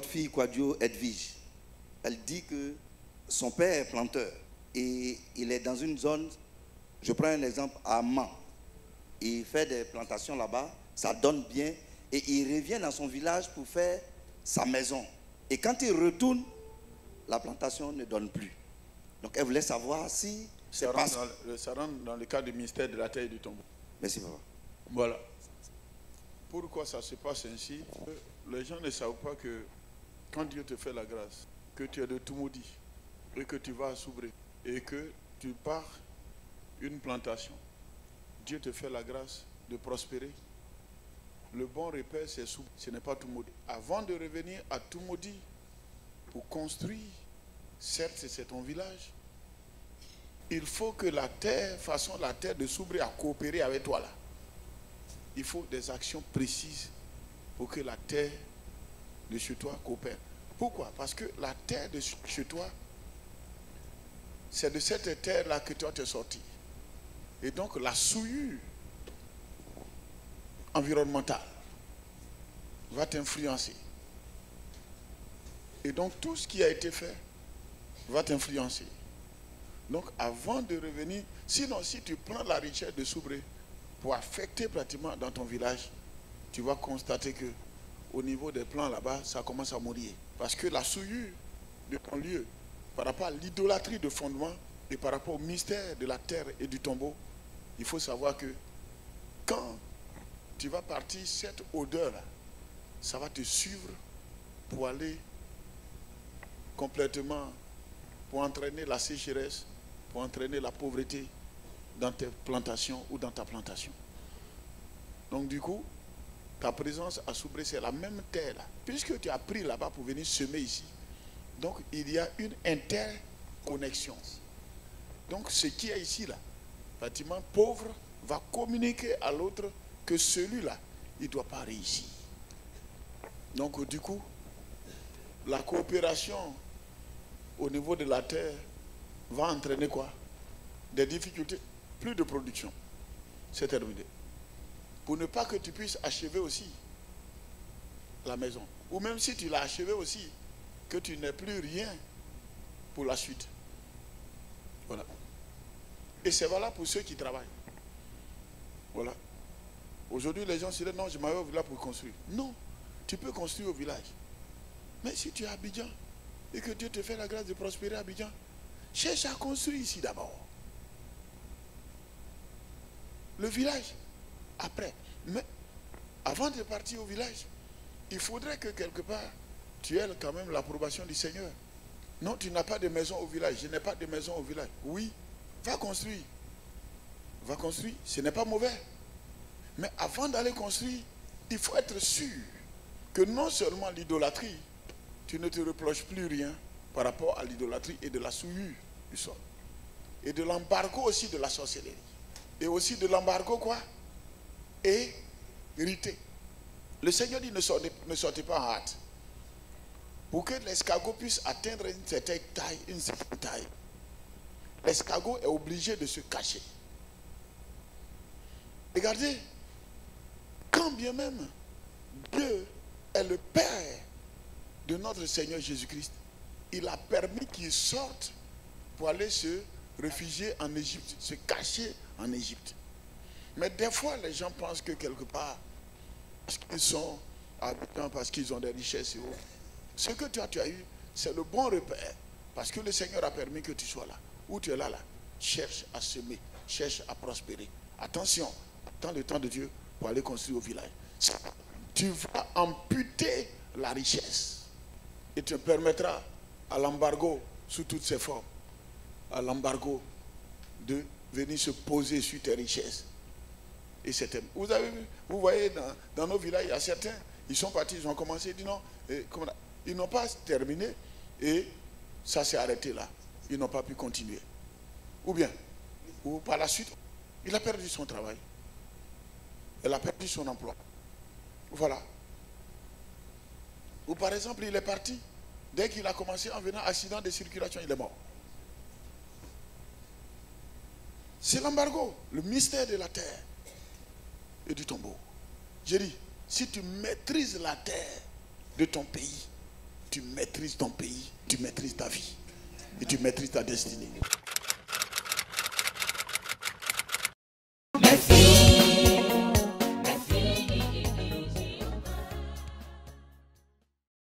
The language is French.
votre fille Kouadio Edwige, elle dit que son père est planteur et il est dans une zone, je prends un exemple, à Mans. Il fait des plantations là-bas, ça donne bien et il revient dans son village pour faire sa maison. Et quand il retourne, la plantation ne donne plus. Donc elle voulait savoir si ça rentre dans le cadre du ministère de la Terre et du Tombeau. Merci papa. Voilà. Pourquoi ça se passe ainsi? Les gens ne savent pas que quand Dieu te fait la grâce, que tu es de tout maudit et que tu vas à Soubré et que tu pars une plantation, Dieu te fait la grâce de prospérer. Le bon repère, c'est Soubré, ce n'est pas tout maudit. Avant de revenir à tout maudit pour construire, certes c'est ton village, il faut que la terre, façon la terre de Soubré a coopéré avec toi là. Il faut des actions précises pour que la terre de chez toi coopère. Pourquoi? Parce que la terre de chez toi, c'est de cette terre-là que toi t'es sorti. Et donc la souillure environnementale va t'influencer. Et donc tout ce qui a été fait va t'influencer. Donc avant de revenir, sinon si tu prends la richesse de Soubré pour affecter pratiquement dans ton village, tu vas constater que au niveau des plans là-bas, ça commence à mourir. Parce que la souillure de ton lieu, par rapport à l'idolâtrie de fondement et par rapport au mystère de la terre et du tombeau, il faut savoir que quand tu vas partir, cette odeur-là, ça va te suivre pour aller complètement, pour entraîner la sécheresse, pour entraîner la pauvreté dans tes plantations ou dans ta plantation. Donc du coup, ta présence à Soubré, c'est la même terre là. Puisque tu as pris là-bas pour venir semer ici, donc il y a une interconnexion. Donc ce qui est ici là, pratiquement pauvre, va communiquer à l'autre que celui-là, il ne doit pas réussir. Donc du coup, la coopération au niveau de la terre va entraîner quoi? Des difficultés, plus de production. C'est terminé. Pour ne pas que tu puisses achever aussi la maison. Ou même si tu l'as achevé aussi, que tu n'aies plus rien pour la suite. Voilà. Et c'est valable pour ceux qui travaillent. Voilà. Aujourd'hui, les gens se disent, non, je m'avais au village pour construire. Non, tu peux construire au village. Mais si tu es à Abidjan et que Dieu te fait la grâce de prospérer à Abidjan, cherche à construire ici d'abord. Le village, après. Mais avant de partir au village, il faudrait que quelque part, tu aies quand même l'approbation du Seigneur. Non, tu n'as pas de maison au village. Je n'ai pas de maison au village. Oui, va construire. Va construire. Ce n'est pas mauvais. Mais avant d'aller construire, il faut être sûr que non seulement l'idolâtrie, tu ne te reproches plus rien par rapport à l'idolâtrie et de la souillure du sol. Et de l'embargo aussi de la sorcellerie. Et aussi de l'embargo quoi? Hérité. Le Seigneur dit ne sortez pas en hâte. Pour que l'escargot puisse atteindre une certaine taille, l'escargot est obligé de se cacher. Regardez, quand bien même Dieu est le Père de notre Seigneur Jésus-Christ, il a permis qu'il sorte pour aller se réfugier en Égypte, se cacher en Égypte. Mais des fois, les gens pensent que quelque part, parce qu'ils sont habitants, parce qu'ils ont des richesses et autres, ce que tu as eu, c'est le bon repère. Parce que le Seigneur a permis que tu sois là. Où tu es là, cherche à semer, cherche à prospérer. Attention, attends le temps de Dieu pour aller construire au village. Tu vas amputer la richesse. Et tu permettras à l'embargo, sous toutes ses formes, à l'embargo de venir se poser sur tes richesses. Et c'est vous voyez dans nos villages, il y a certains, ils sont partis, ils ont commencé, ils disent non, ils n'ont pas terminé et ça s'est arrêté là. Ils n'ont pas pu continuer. Ou bien, ou par la suite, il a perdu son travail. Elle a perdu son emploi. Voilà. Ou par exemple, il est parti. Dès qu'il a commencé en venant, accident de circulation, il est mort. C'est l'embargo, le mystère de la terre et du tombeau. J'ai dit, si tu maîtrises la terre de ton pays, tu maîtrises ton pays, tu maîtrises ta vie et tu maîtrises ta destinée. Merci.